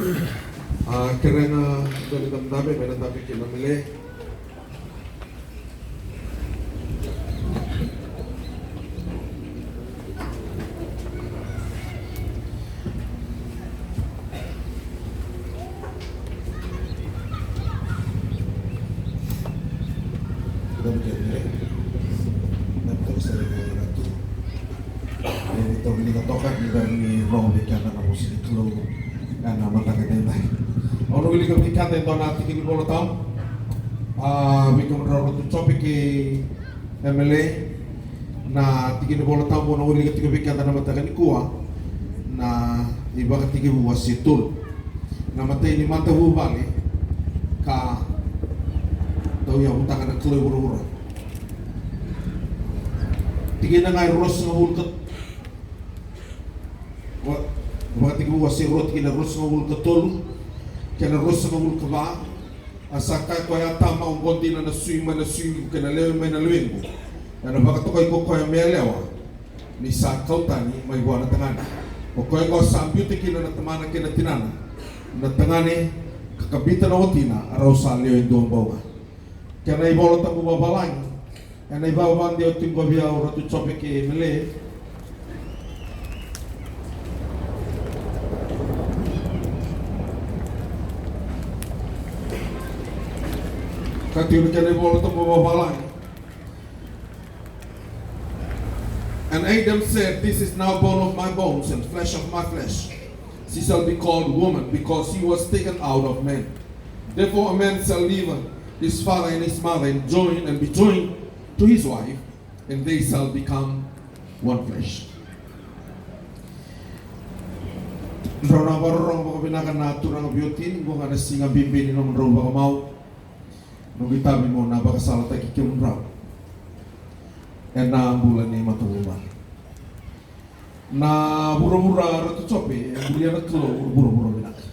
Kerana dari dami may dami kinamili. Kita begini, nanti saya ratu. Ito binigatokan dari roh bikin anak musik itu karena mata kedai. Ono wili kami kata itu nanti kini boleh tahu. Bikin roh itu topik MLA. Na kini boleh tahu ono wili ketika bikin anak mata kini kuah. Na iba ketika buat situl. Na mata ini mata buat balik. Ka tahu yang utang anak keluar buru-buru. Tinggi na ngay ros nga hulkat. Wakati ko wasi rot kina ros nga hulkat tol. Kina ros nga hulkat ba. Asaka ko ya tama ang kondi na naswing kina lewe may nalwing mo. Na baka to ko kaya may lewa. Ni sakaw tani may buwan na tangani. O kaya ko sa beauty kina na tamana kina tinana. Na tangani kakabitan na otina araw sa liyo yung doon bawa. Kaya na ibolot ang bumabalang. Kaya na ibabang di oting babiyaw ratu chope ke mele. Kaya na ibolot ang bumabalang. And Adam said, "This is now bone of my bones and flesh of my flesh. She shall be called woman because she was taken out of man. Therefore a man shall leave his father and his mother and be joined to his wife, and they shall become one flesh." Rona barong baka binakan na turang beauty, kung nga nasinga bimbini naman raw baka mau. Nung itabi mo na baka salata kikimun raw. And na bulan ni matuwa. Na bura-bura ratu chope, bulian na klo, bura-bura binaka.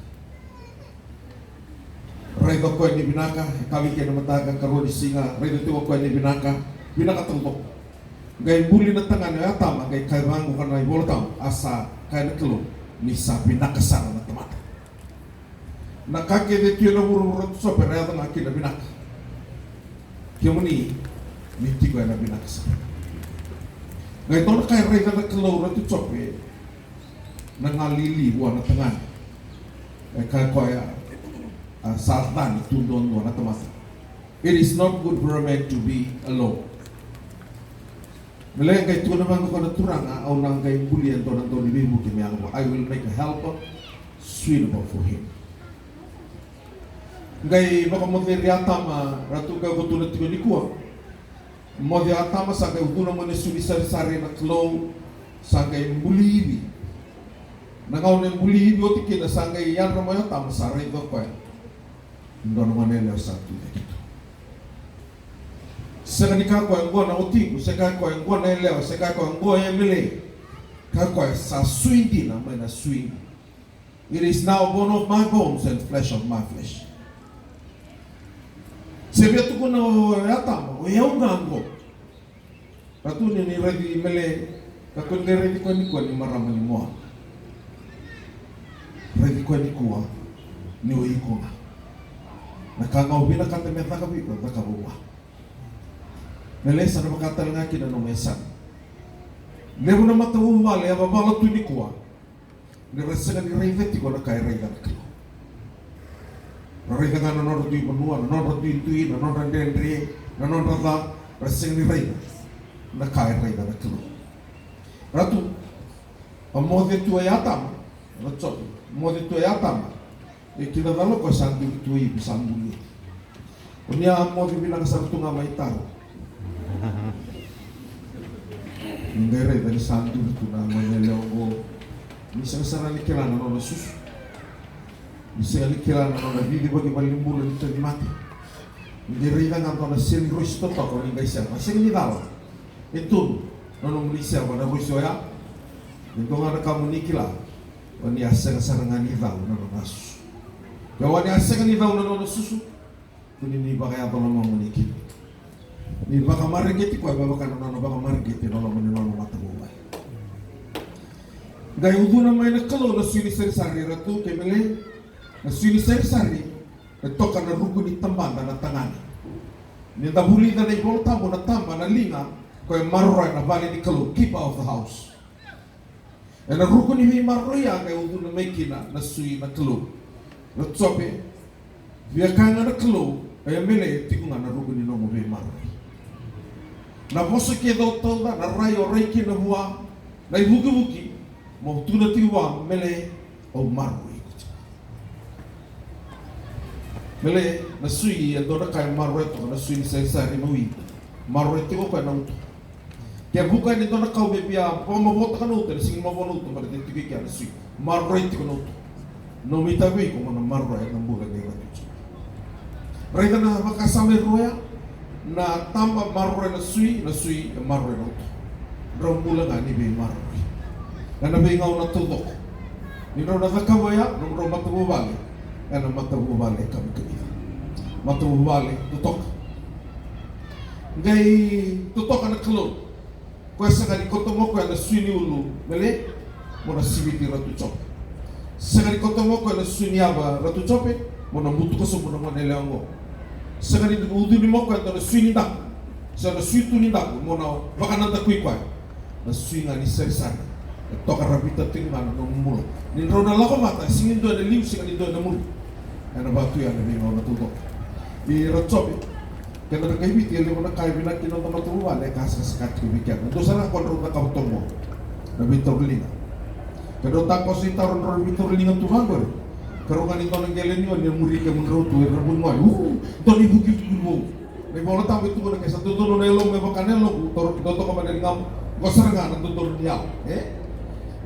Rego ko ni binaka, kami kaya namatagan karo di singa, rego tiwa ko ni binaka tumpok. Gay buli na tangan ya tama, gay kairang ko na ibola tam, asa kaya na klo, ni sa binaka sana na tamata. Nakake de tiyo na bura-bura ratu chope, rego na kina binaka. Kaya mo ni ko na binaka sana. Gay to na kaya rego na klo ratu chope, nangalili buwan na tangan. Kaya kaya Satan tundon mo na tamasa. It is not good for a man to be alone. Melayan kay tuwa naman ko na turang au nang kay bulian to nang to ni bibu kimi ako. I will make a helper suitable for him. Gay baka mo diri atama ratu ka ko tulad ko ni kuwa. Mo di atama sa kay uno mo ni sari na klow sa kay bulibi. Nangaw ng bulibi o tikin na sa kay yan mo yung tama sa rin ko. Ndono manele satu gitu. Sekenika ko ngo na utiku, seka ko ngo na elewa, seka ko ngo emile. Ka ko sa swindi na mana swing. It is now bone of my bones and flesh of my flesh. Sebia tu ko na yata mo, yaw ngango. Ratu ni ready mele, ka ko ni ready ko ni marama ni mo. Ready ko ni ko ni oi ko na. Nakangau bina kata meta kabi ko nakabuwa. Melesa na makata nga kina no mesan. Lebu na matawu male aba bala tu ni kuwa. Ni resega ni reveti ko na kay rega ko. Rega nga no rodi manua no rodi tui no randendri no rada resega ni rega. Na kay rega ko. Ratu amode tu ayatam. Ratu mode tu ayatam. Kita tahu kau sandu itu ibu sambuli. Punya mau bilang satu nama itu. Ngere dari sandu itu namanya Leongo. Bisa sarang likiran orang sus. Bisa likiran orang bibi bagi balik bulan itu mati. Ngere dengan orang seni ruis itu tak orang Indonesia. Masih ni tahu. Itu orang Malaysia pada ruis ya. Itu ada kamu nikila. Ini asal sarangan itu orang sus. Gawa ni asa kan ibaw na susu. Kuni ni baka ya tolong mau menikah. Ni baka marigiti ko ibaw kan na baka marigiti no mo ni no mata mo. Gay udu na may nakalo na sini sari ratu kemele na sini sari na toka na rugo ni tambanda na tangani ni tabuli na ibolo tambo na tamba na linga ko marroy na bali ni kalu keeper of the house na rugo ni marroy ya kay udu na mekina na sui na kalu na tsope via kanga na kalu ay mele tikunga na rugo ni no mo marroy na vosa ke do toda na rayo reiki na hua na ibuki mo tuna tiwa mele o marroy mele na sui ya dona kai marroy to na sui sai sai moi marroy te ko na uto ke buka ni dona kau bebia po mo bota kan uto sing mo bono uto mare te ki na sui marroy te ko no no mita be ko na marroy na buka ni ratu reda na makasame roya na tamba marroy na sui marroy na uto rombula ngani be marroy na be ngau na tudok ni ro na kamaya no ro matu bale ana matabu bale kami matabu bale tutok ngai tutok ana klon ko sagari kotomo ko ana suini ulu mele mona sibiti ratu chop sagari kotomo ko ana suini aba ratu chope mona mutu ko so mona mona leongo sagari udu ni moko ana suini dak sana suitu ni dak mona bakana ta kui kwa na suinga ni sersana toka rabita tingana no mulo ni rona lako mata singin do na liu singin do na mulo ana batu ya ni mo natuto di rotsobi kena kai biti ele mo na kai bina kino to matu wale kas skat ki bikan do sana kon ro na kautong mo na bitorlinga kedo ta ko si taron ro bitorlinga tu hangor karo kan ito nang gelen yo ni muri ke mun ro tu ro bun mo to ni buki mo ni bola ta bitu ko na kesa to no nelo me bakanelo to to ko man ngam ko saranga na to dia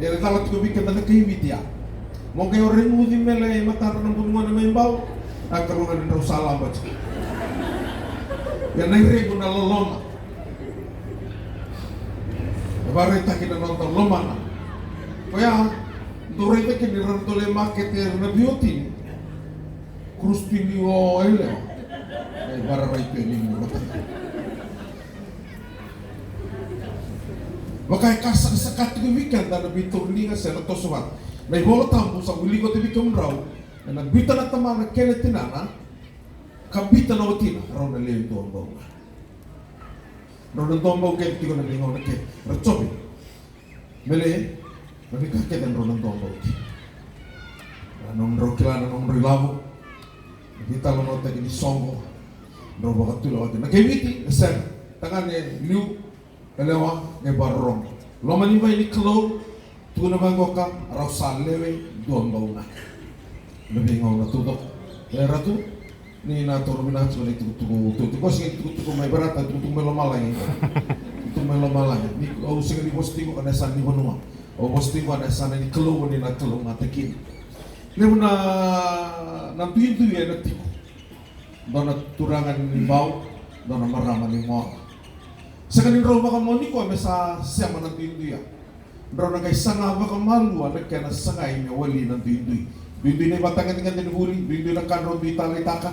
ele kala tu bikan na kai biti ya mo kay orang mudi mele matar ng bunga na may baw nagkaroon na daw sala ba yan ay rego na loloma baru kita nonton loma na kaya dore te kini rantole market na beauty krus pindi o ele ay bara right ni mo makay kasak sakat ko weekend na bitur ni nga sa to suwat may bola tambo sa uli ko tibi kumraw na nagbita na tama na kene tinana kabita na otina raw na leyo dombo raw na dombo kaya tiko na lingaw na kaya ratsobi mele nabikakit ang raw ng dombo anong raw kilana nung rilavo nabita lang nota gini songo raw baka tulaw nagkibiti nasen tangan ni liu kalewa ngay barong loman yung may ni Claude tuna bango ka raw salewe dombo na nabingaw na tudok ratu ni nato rumina so ni tutu ko sing tutu may barata tutu may lomalay tutu may lomalay ni o sing ni posting ko kana san ni honuma o posting ko kana san ni Claude ni na tulong atakin lemo na pintu ya na tiko dona turangan ni bau dona marama ni mo sa kanin raw baka mo ni ko sa siyama ng pintu ya bro na kay sanga ba kamalu anak kaya na sangay niya wali ng duinduy na batangan nga tinubuli duinduy na kanro duy talay-taka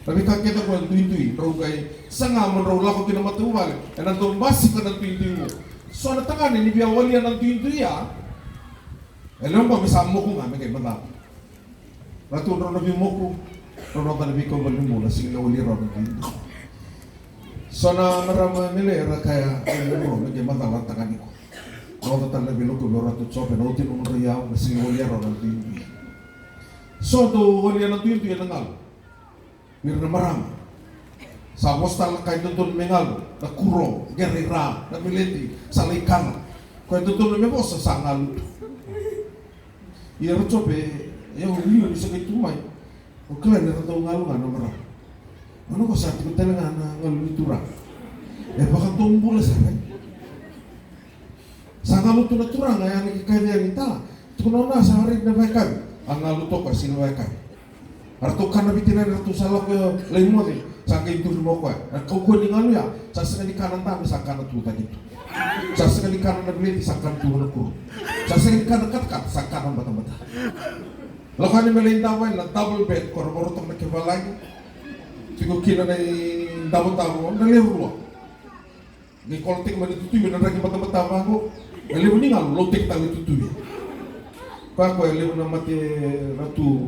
tapi kakita ko ang duinduy bro kay sanga mo raw lako kinamatuwal e nantumbasi ka ng duinduy mo so natangan ni biya wali ng duinduy ya alam ba misamo ko nga may kay matap ratu raw na bimoko raw na tanabi ko balimo na sila wali raw ng duinduy so na marama nila kaya alam mo may kay matap tangan ko no total na bilo ko rato chope no tin un riyaw na singolia ro ng tindi so do wala ng tindi nangal mir na marama sa hostal kay dudon mengal na kuro gerira na militi sa likan kay dudon na mebo sa sangal iro chope yo liyo ni sa kay tumay o kaya na rato ngalo nga na marama ano ko sa tingin talaga na ngalo itura baka tumbo na sa sanga mo tunaturang ay ang ikikaya nita tunaw na sa harid na baikay ang naluto ka sino baikay arto ka na bitinan arto salak lain mo di sa kaintur mo ko at kaukuha ni ngalo ya sa sekali kanan tami sa kanan tuta dito sa sekali kanan na biliti sa kanan tuwa na kuro sa sekali kanan katkat sa kanan bata-bata lakan ni melayin taway na double bed korborotong na kibalay tigo kina na double-double nalirwa ni kolting man itutuyo na ragi bata-bata ko elew ni ngalo lotek tayo tutuyo pa ko elew na mati ratu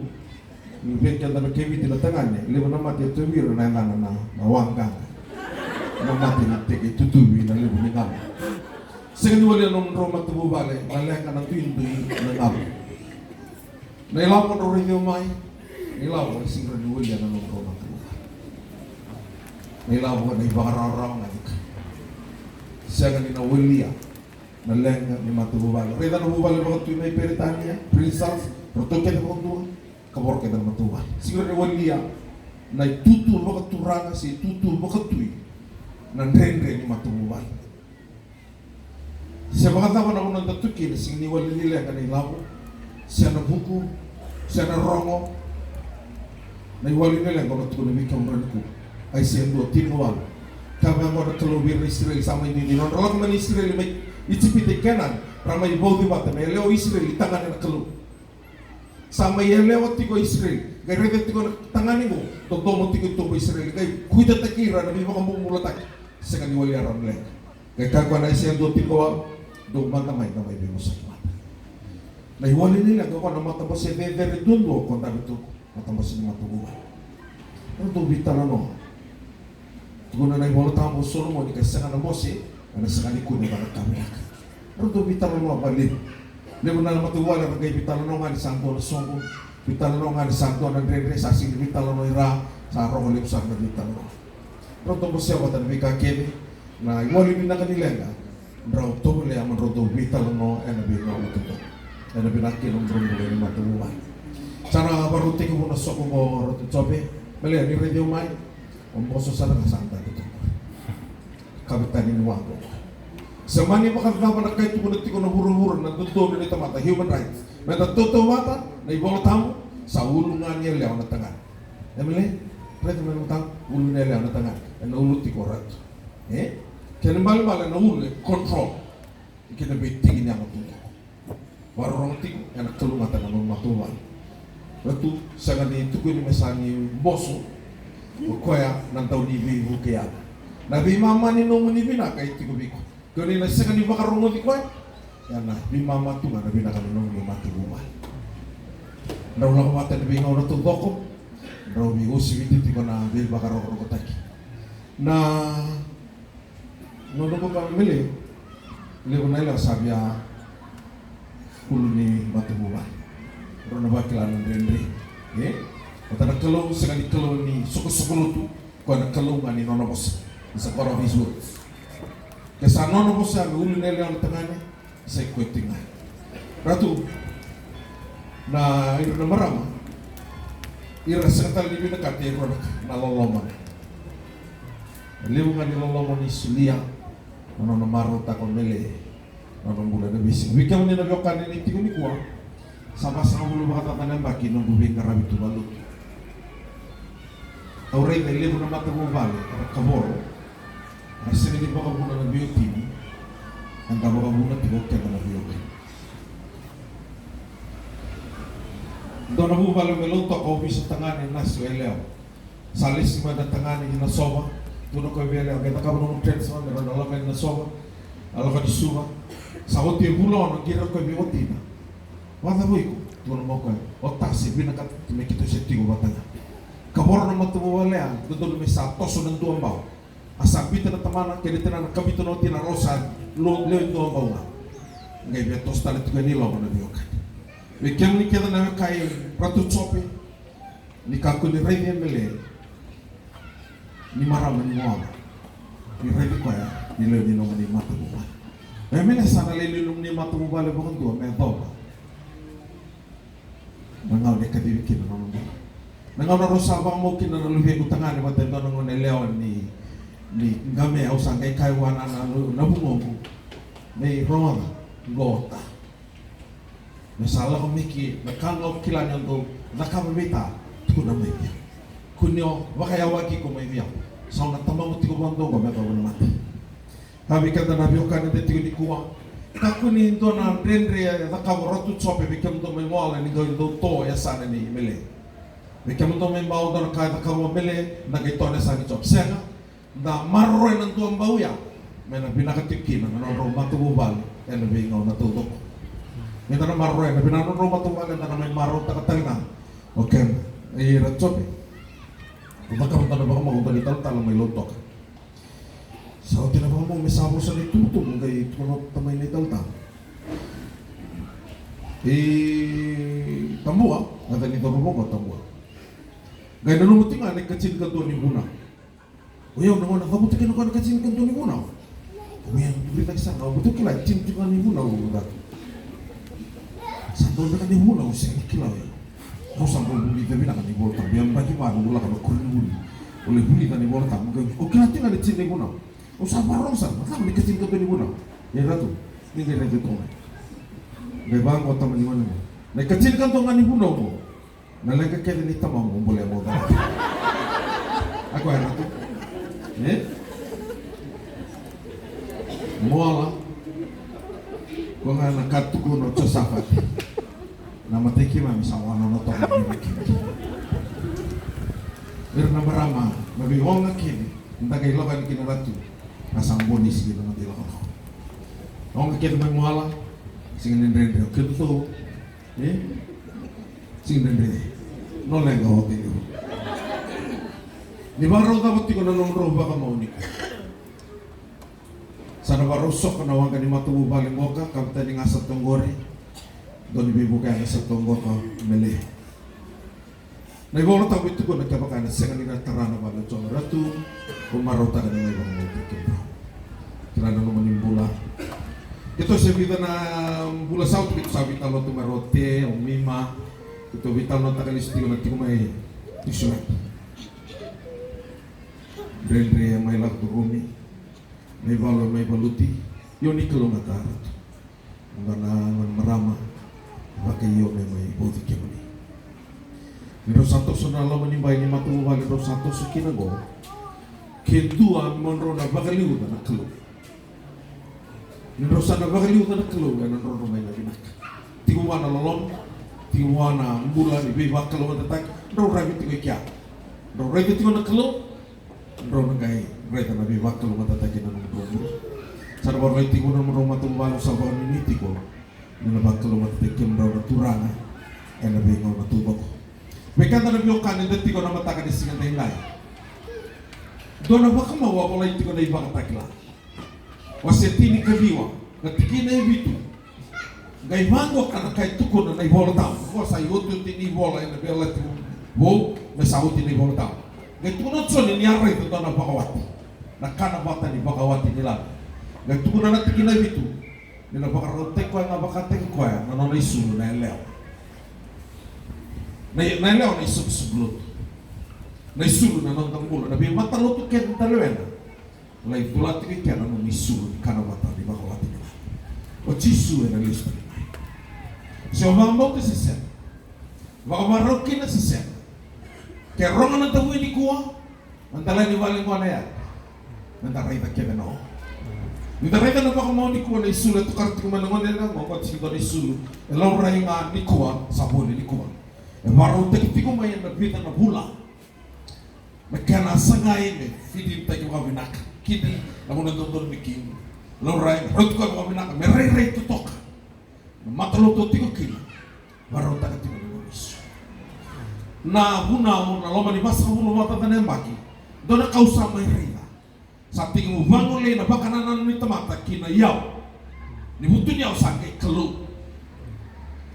Nibigyan na kewi tinatangan libo na mati tuwiro na nawanggang. Na mati nagtiki tutuwi na libo ni ngam. Second wala nung Roma tububale, malaya ka ng tuwin na ngam. Nailaw ko na rin yung may, nailaw ko sing rin wala na nung Roma tububale. Nailaw ko na ibakararaw nga ika. Siya ganina wala na lenga ni matububale. Reda na bubale baka tuwin na iperitanya, prinsas, protokya na mga kabor kita naman tuwa. Siguro ni waliya na tutul baka turanga si tutul baka tuwi na nrenre ni matumuban. Siya baka tawa na unang datukin sing ni wali nila kanay labo. Siya na buko, siya na rongo. Na iwali nila kung natukunin ikang ko ay siya doon tinuwal. Kama mo na kalubir na Israel sama hindi ninon. Ralang man Israel may itsipite kanan para may bawdi bata. May leo Israel itangan na kalub. Sama lewat tigo Israel, gaya reda tigo tangani mo, totomo tigo tigo Israel, gaya kuida takira na bima kamu mulatak, sekali wali aram lek, gaya kagwa na isya do tigo do mata may bimo sa mata. Na iwali nila gawa na mata mo siya very dundo kung tabi to mata mo siya matubuhan. Ano to bitala no? Tigo na iwala tamo solo mo di kasi na mo si, ano sekali kuda ba kamera. Ano to bitala no balik. Lebo na matuwala na kay Pitalano nga ni Santo na Songo, Pitalano nga ni Santo na Dredre, sa sing Pitalano ira, sa arong ulipsan na Pitalano. Pero ito mo siya watan may kakini, na iwali min na kanila nga, bro, ito mo liya man rodo Pitalano, ay nabi nga ututo, ay nabi nakinong drone mo ni matuwala. Sana baruti ko muna soko mo roto chope, mali, ni radio may, umboso sa nakasanta dito. Kabitan ni Nuwago. Sa mani makakatawa na kahit tumunod ko na huro-huro na doon nito mata, human rights. May natuto mata, na ibang tamo, sa ulo nga niya liyaw na tangan. Emily, pwede mo naman ulo niya liyaw na tangan. E naulot ko rato. Kaya nambala-bala na ulo, control. Ikinabitigin niya matuto. Warong ting, yan nagtulungatan ng matuwan. Rato, sa ganito ko ni Masani boso, o kaya nang taon ni Vivo kaya. Nabi mama ni nung manibina, kahit tigubi ko. Kaya nila sa kanila karungo di ko yan na, di mama ito nga, nabi na kami nung mati buwan. Naw lang kumata, nabi nga na itong doko. Naw mi usiwiti ko na, di ba karungo ko taki. Na, nung ko kami mili, mili ko na ilang sabi kulo ni mati buwan. Pero na ba kailangan rin. At nagkalaw sa kanikalaw ni Suko-Sukulutu, kung nagkalaw nga ni Nonobos, sa part of his words. Kaya nono po siya, ulo nila ang tangani, sa ikwete nga. Ratu, na ino na marama, ira sa katalibin na katero na naloloman. Liw nga niloloman ni Sulia, ano na marot ako nila, ano mula na bising. Wikaw ni nabyokan ni Tiko ni Kuwa, sama-sama mulu makatatanan baki nung bubing karami tubalot. Tauray na liw na matagubali, kaboro, kasi hindi pa ka muna ng beauty, ang tama ka muna tigok ka na beauty. Doon na bubalo meluto ka uwi sa tanganin na suwelew. Salis mo na tanganin yung nasoba, tuno ka welew, kaya ka muna ng trends mo, meron na lang kayo nasoba, alam ka di suba. Sa kuti yung bulon, ang gira ko yung beauty na. Wala mo iko, tuno mo ko o tasi, binakat, tumikito siya tigo batanga. Kaboro na matumuwala yan, doon may sa toso ng duwang bao. Asabita na tamana, kaya na kabito na tinarosan, lewin doon ba nga. Ngayon, may tos talit ko nila ako na biyokan. May kiyang ni kaya na kaya ratu tsope, ni kako ni Rey Emile, ni Marama ni Moama, ni Rey Kwaya, ni Lewin naman ni Matumubal. May may sana lililong ni Matumubal ang bukang doon, may doba. Nangaw ni kadibikin na naman doon. Nangaw na rosabang mo kinanaluhin utangan ni Matendo ng unelewan ni game au sangkai kaiwan ana nabungo may roma gota masalah ko miki nakalo kilan yung nakamita kuna may biya kunyo wakayawaki ko may biya sa natama mo tigo bando ko may kawan mati habi kada na biyo kan de tigo di kuwa kakuni ndo na rendre nakawrotu chope bikam do may moala ni do to ya sana ni mele bikam do may bao do ka kawo mele nagito na sa ni chop sega na maroy ng tuwang bawya, may na binakatikin ng anong matububal, ay nabingaw na tutok. May na maroy, na binanong matububal, na may marot na katalingan. Okay, Ratsope. Baka mo tanong baka magunta ni talang may lotok. Sa atin na baka mo may sabo sa nituto mo kay tunot tamay ni taltang. Tambua, kata ni Toro Boko tambua. Gaya nanumuti nga nagkatsin ka doon ni Buna. Uyaw naman nakabuti ka nung nagkatsin ka doon ni Buna. Uyaw, berita kisah kau betul kila cin juga ni Buna udah. Satu dekat ni Buna usai kila ya. Kau sampai buli tapi nak ni bolta. Biar bagi mana mula kalau kurang buli. Oleh buli kan ni bolta. Kau kila tinggal di cin ni Buna. Kau sabar orang sana. Maka nagkatsin ka doon ni Buna. Ya ratu, ini kira itu tuh. Bebang kota mana mana. Nagkatsin ka doon ni Buna mo. Nalagkakita ni tamang mo boleh mo dah. Aku ay ratu. Moala kung nga nakatukuno sa sapat na matiki mami sa wano na tong nagkakita. Pero na marama, mabihong nga kini, hindi kayo lakan kinaratu, nasang bonis gino na tila ko. Ang nga kini may moala, singin nindrende, kito to, singin nindrende, no lenga hotel yun. Di ba raw dapat ko na nung roba ka maunik? Sana barusok na wang kanima tubo baling boka kapta ni ngasat tonggore doon ibibuka na sa tonggo ka mele. Naibolo tayo ito ko nagkabaka na siya kanina tarana ba ng tiyong ratu umarota ka na ibang mutik ito. Kira na naman yung bula. Ito siya kita na bula sa ito sabi talo tumarote o mima ito vital na takalisti ko na tiko may tisulat. Dre may lagdurumi. May balo may baluti yun ikalo nga karat nga na marama baka yun may botik yun ni Dos Santos na alam ni bay ni matuwa ni Dos Santos kinago kintua monro na bagaliw na kalo ni Dos na bagaliw na kalo nga nonro may nabinak tiguwa na lolom tiguwa na mula ni beba kalo na tak ro rabi tigo kya ro rabi tigo na kalo ro na gay reta na beba kalo matatagi na Sana baru itu guna merumah tumbang sabar ini tiko, nuna bakal rumah tekem rawa turana, ena bingung na tubak. Mereka tak lebih okan itu tiko nama takkan disingan lain. Dona bakal mau apa lagi tiko na ibang takla. Wasetini kabiwa, ngatiki na ibitu. Gay mango kana kay tuko na ibola tao. Wasa yotu tini ibola ena bela tu, bo mesauti ni ibola tao. Gay tunot so ni niara itu dona bakawati. Nakana bata ni bakawati nila. Nagtuko na natin kinay ito. Nila baka rotek ko nga baka tek ko ya. Nano na isulo na ilaw. Na ilaw na isubsublot. Na isulo na nang tanggulo. Nabi matalot ko kaya ng talawin. Lay tulat ko kaya nano na isulo. Kana bata di baka wati nila. O chisu na listo nila. So mga mo si Sen. Baka marokin na si Sen. Kaya rongan ang tawin ni kuwa. Ang talay ni Waling ko na yan. Nandaray na kaya na ako. Nitaray ka na baka mau ni kuwa na isulo ito karti kumanangon nila mo kasi ito na isulo elaw ray nga ni kuwa sa huli ni kuwa baro tekiti ko mayan nagbita na bula nagkanasa nga yun fidin tayo mga binaka kidi na muna doon miking elaw ray rot ko mga binaka may ray tutok na mataloto tiko kila baro takati mo ni isu na buna mo na loma ni basa mo mata tanembaki doon na kausa may ray sa tingin mo bangon lay na baka nanan ni tamata kinayaw ni buto niyaw sa kay kalo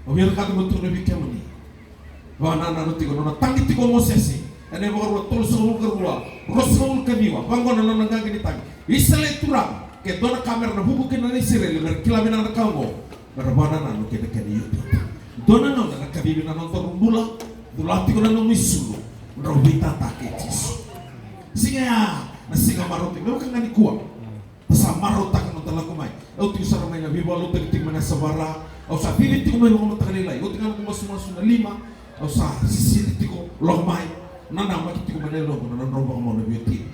Obviamente cada um turno vi kemani. Wana na nuti kono na tangi tiko mosesi. Ene boro tol solo garula. Rosol kaniwa. Bango na nanga gini tangi. Isale turang ke dona kamera na bubu kena ni sirele mer kilabina na kango. Berbana na nuti dekani yutu. Dona na kabibi na nonton rumbula. Dulati ko na nung misulu. Robita taketis. Singa na singa maroti. Mewa kang ngani kuwa. Sa marota ka nung talaga kumay. Au tiyo sa ramay na bibalo tagting mana sa bara. Au sa piliti ko may mga matakalilay. Au tingnan ko masumaso na 5. Au sa sisiliti ko lomay. Nana makiti ko manelo ko nanroba ko mo na beauty.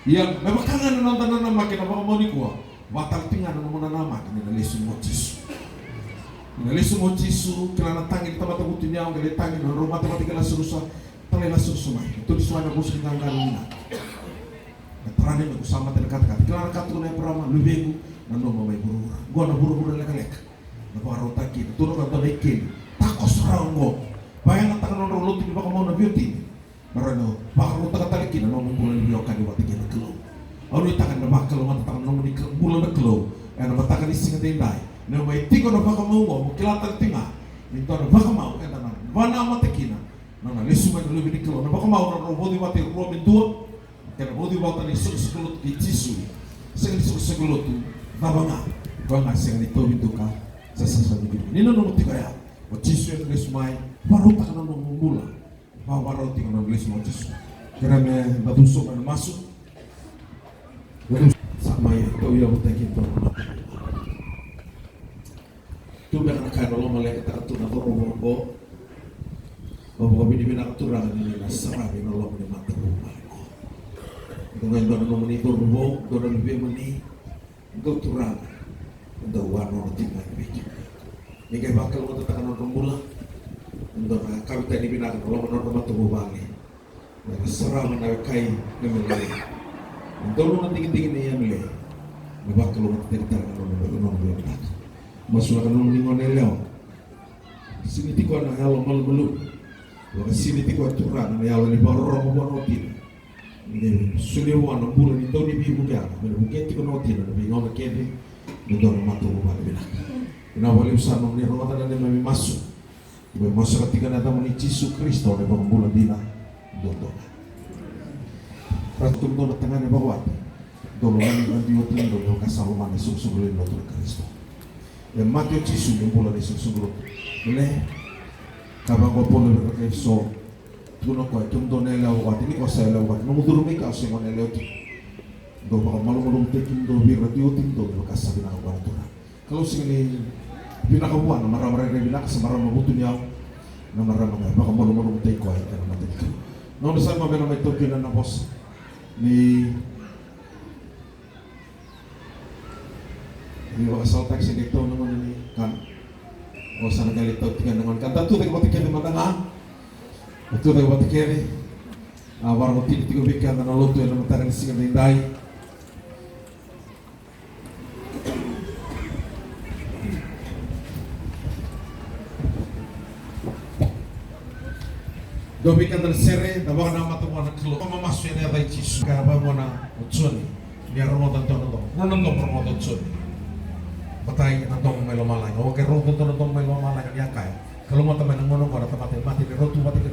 Yang mabakangan na nanda na makin na baka mo ni kuwa. Batal tingan na mo na makin na lesu mo tisu. Na lesu mo tisu kila natangin tamata butin niya ang galitangin na rumah matematika na surusa. Talay na surusumay. Ito di suwana busin ng galina. Natarani na kusama talakat-kat. Kila nakato na yung parama lubengu na no may burura. Gua na buru-buru na kalek. Nabarota kini. Turun ka doon ay kini. Takos raw mo. Bayan ang tangan rolo tu baka mau na beauty. Marano, baka mo takatalikin na nung bulan niyo ka di wati kina klo. Ano itakan na baka lo man takang nung ni bulan na klo. Ano matakan ni singa dai. Na may tiko na baka mau kilatan tinga. Nito na baka mau na wana matakina. Na lesuman lo ni klo. Na baka mau na robodi wati robin duo. Kaya bodi wati ni sukulot ki tisu. Sing sukulot tu babanga. Banga sing ni to bituka sa ni. Nino no mutikaya. O tisu ni lesmai. Baru tak na nung mula. Baru tinggal nulis mau tisu. Kira me batusok na masuk. Sama ya, kau yang bertanya itu. Tu biar nak kaya Allah malaikat tu nak robo. Bawa bini bina aturan ini nak serah bina Allah bini mata rumah. Dengan doa nomor itu robo, doa lebih meni, doa turang, doa warna tinggal bikin. Ini bakal kita tekan orang mula. Doa kami tadi bina Allah menurut mata rumah ni. Serah menakai kemelai. Doa nanti tinggi ni yang le. Bakal kita tekan orang mula. Masuk akan nunggu ngeleo. Sini tiko na halo malu. Wala sini tiko turang na halo ni barong roti. Ni suliwan na bulan ni doni bi buga. Mena buga tiko roti na bi ngona kedi. Ni doni matu ba bina. Ina wali usah ni rota na ni masuk. Ibu masuk ketika datang ni Yesus Kristus ni barong bulan dina. Dodo. Ratum do tengah ni bawat. Dolongan ni diutin do kasaluman sub-subulin do Kristus. Yang mati Yesus yang pula disebut boleh kabang ko pula berkait so tuno ko tum do nela wat ini ko sa lawat no mudur mi ka so mo nela tu do ba malu tekin do bi radio tim do ka sa bina ko tu kalau sini bina ka buan mara-mara bina ka samara mabutu niya na mara-mara ba ko malu te ko ay kana mati no sa ma bena to kina na boss ni Di asal taksi dito naman ni kan. O sana galito tigan naman kan. Tatu tayo batikere matanga. Tatu tayo batikere. Warmo tini tigo bikan na loto na mataran singa dinday. Dobikan dan sere, dapat nama temuan kalau memamasuk ini ada Yesus. Kaba mana utsuni. Dia romotan tono. Romotan promotan utsuni. Patay nantong may lumalay. O kay roto to nantong may lumalay ang yakay. Kalau mo tamay nang mono ko na tamati mati roto mati